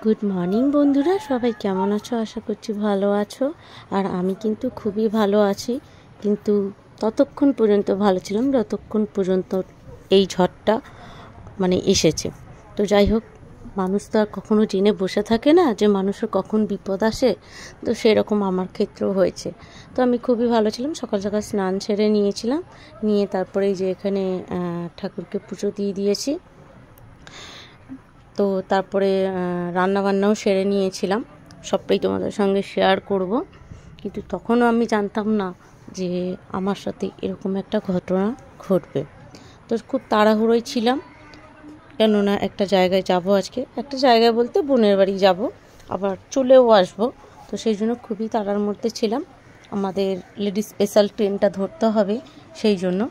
Good morning বন্ধুরা, সবাই কেমন আছো? আশা করছি ভালো আছো। আর আমি কিন্তু খুবই ভালো আছি, কিন্তু ততক্ষণ পর্যন্ত ভালো ছিলাম যতক্ষণ পর্যন্ত এই ঝড়টা এসেছে। তো যাই হোক, মানুষ তো আর কখনো জেনে বসে থাকে না যে মানুষের কখন বিপদ আসে। তো সেরকম আমার ক্ষেত্রেও হয়েছে। তো আমি খুবই ভালো ছিলাম, সকাল সকাল স্নান সেরে নিয়েছিলাম, নিয়ে তারপরে যে এখানে ঠাকুরকে পুজো দিয়ে দিয়েছি। তো তারপরে রান্নাবান্নাও সেরে নিয়েছিলাম, সবটাই তোমাদের সঙ্গে শেয়ার করব। কিন্তু তখনও আমি জানতাম না যে আমার সাথে এরকম একটা ঘটনা ঘটবে। তো খুব তাড়াহুড়োই ছিলাম, কেননা একটা জায়গায় যাব, আজকে একটা জায়গায় বলতে বোনের বাড়ি যাব, আবার চলেও আসবো। তো সেই জন্য খুবই তাড়ার মধ্যে ছিলাম, আমাদের লেডিস স্পেশাল ট্রেনটা ধরতে হবে সেই জন্য।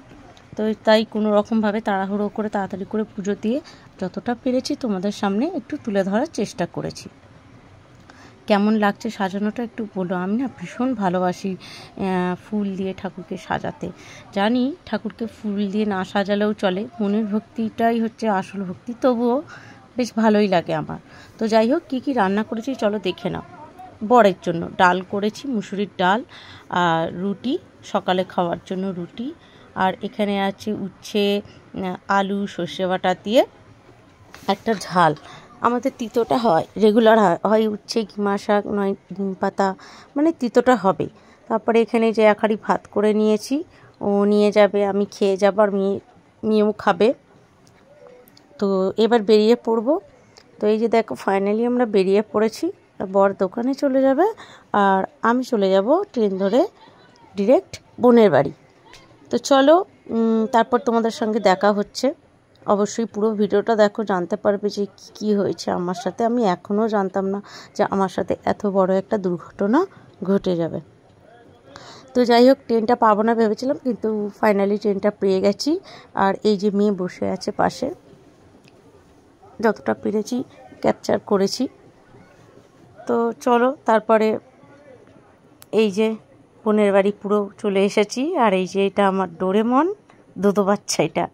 তো তাই কোনো রকমভাবে তাড়াহুড়ো করে তাড়াতাড়ি করে পুজো দিয়ে যতটা পেরেছি তোমাদের সামনে একটু তুলে ধরার চেষ্টা করেছি। কেমন লাগছে সাজানোটা একটু বলো। আমি না ভীষণ ভালোবাসি ফুল দিয়ে ঠাকুরকে সাজাতে। জানি ঠাকুরকে ফুল দিয়ে না সাজালেও চলে, মনের ভক্তিটাই হচ্ছে আসল ভক্তি, তবুও বেশ ভালোই লাগে আমার। তো যাই হোক, কী কী রান্না করেছি চলো দেখে নাও। বরের জন্য ডাল করেছি, মুসুরির ডাল, আর রুটি, সকালে খাওয়ার জন্য রুটি। আর এখানে আছে উচ্ছে, আলু, সর্ষে বাটা দিয়ে একটা ঝাল। আমাদের তিতোটা হয়, রেগুলার হয় উচ্ছে, কিমা শাক, নয় নিম পাতা, তিতোটা হবে। তারপরে এখানে যে এক হাঁড়ি ভাত করে নিয়েছি, ও নিয়ে যাবে, আমি খেয়ে যাবো, আর মেয়েও খাবে। তো এবার বেরিয়ে পড়বো। তো এই যে দেখো, ফাইনালি আমরা বেরিয়ে পড়েছি। বর দোকানে চলে যাবে, আর আমি চলে যাব ট্রেন ধরে ডিরেক্ট বোনের বাড়ি। তো চলো, তারপর তোমাদের সঙ্গে দেখা হচ্ছে। অবশ্যই পুরো ভিডিওটা দেখো, জানতে পারবে যে কী হয়েছে আমার সাথে। আমি এখনও জানতাম না যে আমার সাথে এত বড় একটা দুর্ঘটনা ঘটে যাবে। তো যাই হোক, ট্রেনটা পাবো না ভেবেছিলাম, কিন্তু ফাইনালি ট্রেনটা পেয়ে গেছি। আর এই যে মেয়ে বসে আছে পাশে, যতটা পেরেছি ক্যাপচার করেছি। তো চলো, তারপরে এই যে বোনের বাড়ি পুরো চলে এসেছি। আর এই যে এটা আমার ডোরেমন দুধো বাচ্চা, এটা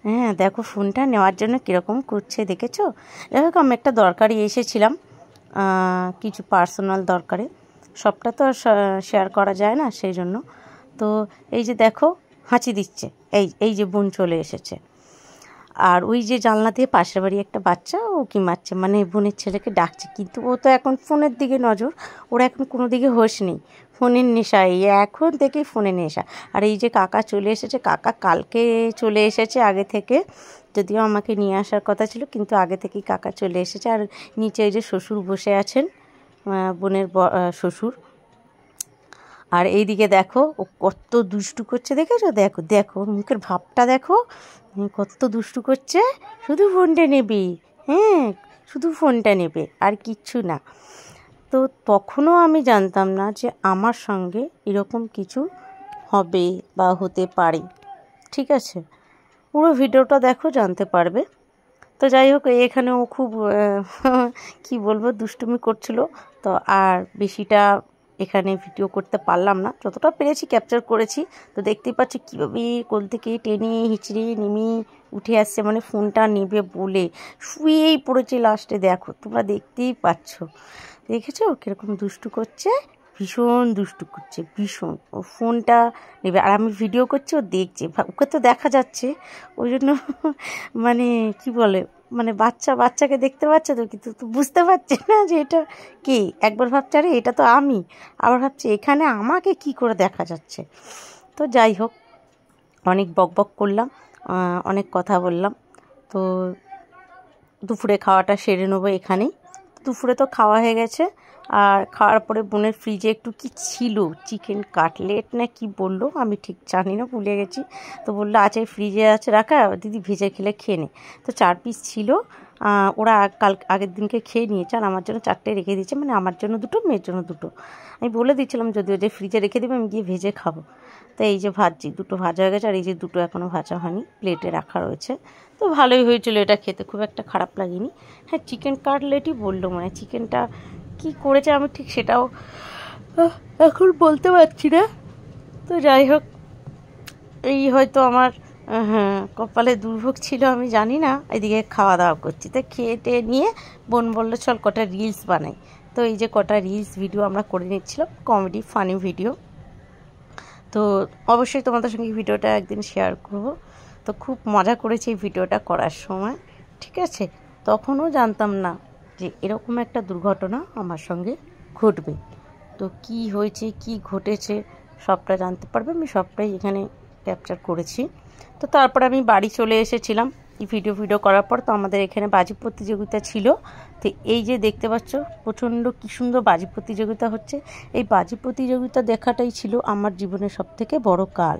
হ্যাঁ দেখো, ফোনটা নেওয়ার জন্য কীরকম করছে দেখেছো। যাই হোক, আমি একটা দরকারি এসেছিলাম, কিছু পার্সোনাল দরকারে, সবটা তো আর শেয়ার করা যায় না, সেই জন্য। তো এই যে দেখো, হাঁচি দিচ্ছে, এই যে বোন চলে এসেছে। আর ওই যে জানলা দিয়ে পাশের বাড়ি একটা বাচ্চা, ও কি মারছে, বোনের ছেলেকে ডাকছে, কিন্তু ও তো এখন ফোনের দিকে নজর, ওর এখন কোনো দিকে হোশ নেই, ফোনের নেশা, এই এখন থেকেই ফোনের নেশা। আর এই যে কাকা চলে এসেছে, কাকা কালকে চলে এসেছে আগে থেকে, যদিও আমাকে নিয়ে আসার কথা ছিল, কিন্তু আগে থেকেই কাকা চলে এসেছে। আর নিচে এই যে শ্বশুর বসে আছেন, বোনের শ্বশুর। আর এইদিকে দেখো, ও কত দুষ্টু করছে দেখেছো, দেখো দেখো মুখের ভাবটা দেখো, কত দুষ্টু করছে। শুধু ফোনটা নেবে, হ্যাঁ শুধু ফোনটা নেবে, আর কিচ্ছু না। তো তখনও আমি জানতাম না যে আমার সঙ্গে এরকম কিছু হবে বা হতে পারে। ঠিক আছে, পুরো ভিডিওটা দেখো, জানতে পারবে। তো যাই হোক, এখানেও খুব কি বলবো, দুষ্টুমি করছিল। তো আর বেশিটা এখানে ভিডিও করতে পারলাম না, যতটা পেরেছি ক্যাপচার করেছি। তো দেখতেই পাচ্ছি কীভাবে কোল থেকে টেনে হিঁচড়ে নেমে উঠে আসছে, ফোনটা নেবে বলে শুয়েই পড়েছে লাস্টে। দেখো, তোমরা দেখতেই পাচ্ছ, দেখেছো কীরকম দুষ্টু করছে, ভীষণ দুষ্টু করছে, ভীষণ। ও ফোনটা নেবে, আর আমি ভিডিও করছি, ও দেখছে, ওকে তো দেখা যাচ্ছে, ওই জন্য কি বলে, বাচ্চাকে দেখতে পাচ্ছে তো, কিন্তু তো বুঝতে পারছে না যে এটা কি। একবার ভাবছে আরে এটা তো আমি, আবার ভাবছে এখানে আমাকে কি করে দেখা যাচ্ছে। তো যাই হোক, অনেক বকবক করলাম, অনেক কথা বললাম। তো দুপুরে খাওয়াটা সেরে নেবো এখানেই। দুপুরে তো খাওয়া হয়ে গেছে, আর খাওয়ার পরে বোনের ফ্রিজে একটু কি ছিল, চিকেন কাটলেট না কি বললো, আমি ঠিক জানি না, ভুলে গেছি। তো বললো আচ্ছা ফ্রিজে আছে রাখা, দিদি ভেজে খেলে খেয়ে নে। তো 4 পিস ছিল, ওরা আগের দিনকে খেয়ে নিয়েছে, আর আমার জন্য 4টে রেখে দিয়েছে, আমার জন্য 2টো, মেয়ের জন্য 2টো। আমি বলে দিচ্ছিলাম যদিও যে ফ্রিজে রেখে দেবে, আমি গিয়ে ভেজে খাবো। তো এই যে ভাজছি, 2টো ভাজা হয়ে গেছে, আর এই যে 2টো এখনও ভাজা হয়নি, প্লেটে রাখা রয়েছে। তো ভালোই হয়েছিল, এটা খেতে খুব একটা খারাপ লাগেনি। হ্যাঁ, চিকেন কাটলেটই বললো, চিকেনটা কি করেছে আমি ঠিক সেটাও এখন বলতে পারছি না। তো যাই হোক, এই হয়তো আমার হ্যাঁ, কপালে দুর্ভোগ ছিল আমি জানি না। এদিকে খাওয়া দাওয়া করছি, তো খেয়ে টেয়ে নিয়ে বোন বললো চল কটা রিলস বানাই। তো এই যে কটা রিলস ভিডিও আমরা করে নিচ্ছিলাম, কমেডি ফানি ভিডিও। তো অবশ্যই তোমাদের সঙ্গে ভিডিওটা একদিন শেয়ার করব। তো খুব মজা করেছি এই ভিডিওটা করার সময়, ঠিক আছে। তখনও জানতাম না যে এরকম একটা দুর্ঘটনা আমার সঙ্গে ঘটবে। তো কি হয়েছে, কি ঘটেছে সবটা জানতে পারবে, আমি সবটাই এখানে ক্যাপচার করেছি। তো তারপর আমি বাড়ি চলে এসেছিলাম এই ভিডিও করার পর। তো আমাদের এখানে বাজি প্রতিযোগিতা ছিল। তো এই যে দেখতে পাচ্ছ প্রচণ্ড কী সুন্দর বাজি প্রতিযোগিতা হচ্ছে। এই বাজি প্রতিযোগিতা দেখাটাই ছিল আমার জীবনের সবথেকে বড় কাল।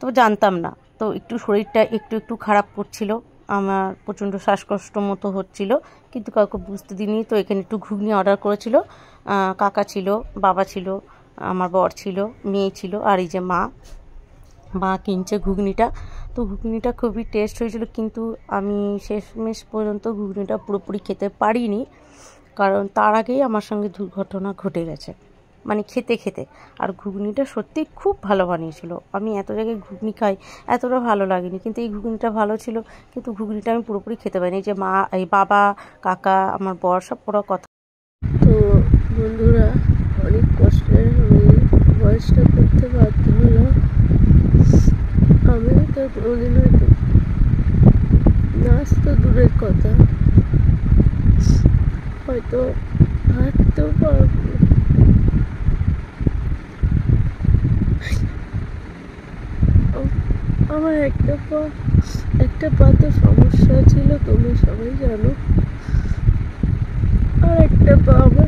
তো জানতাম না, তো একটু শরীরটা একটু খারাপ করছিল, আমার প্রচণ্ড শ্বাসকষ্ট মতো হচ্ছিল, কিন্তু কাউকে বুঝতে দিইনি। তো এখানে একটু ঘুগনি অর্ডার করেছিল, কাকা ছিল, বাবা ছিল, আমার বর ছিল, মেয়ে ছিল, আর এই যে মা কিনছে ঘুগনিটা। তো ঘুগনিটা খুবই টেস্ট হয়েছিল, কিন্তু আমি শেষমেশ পর্যন্ত ঘুগনিটা পুরোপুরি খেতে পারিনি, কারণ তার আগেই আমার সঙ্গে দুর্ঘটনা ঘটে গেছে, মানে খেতে। আর ঘুগনিটা সত্যি খুব ভালো বানিয়েছিল। আমি এত জায়গায় ঘুগনি খাই, এতটা ভালো লাগেনি, কিন্তু এই ঘুগনিটা ভালো ছিল, কিন্তু ঘুগনিটা আমি পুরোপুরি খেতে পারিনি। যে এই বাবা, কাকা, আমার বর সব ওরা কথা। তো বন্ধুরা, অনেক কষ্টে আমি ভয়েসটা করতে বাধ্য হলাম। আমি তো কোনোদিন হয়তো নাচ তো দূরের কথা, হয়তো হাঁটতেও পারবো। আমার একটা পাতে সমস্যা ছিল, তুমি সবাই জানো। আর একটা পা আমার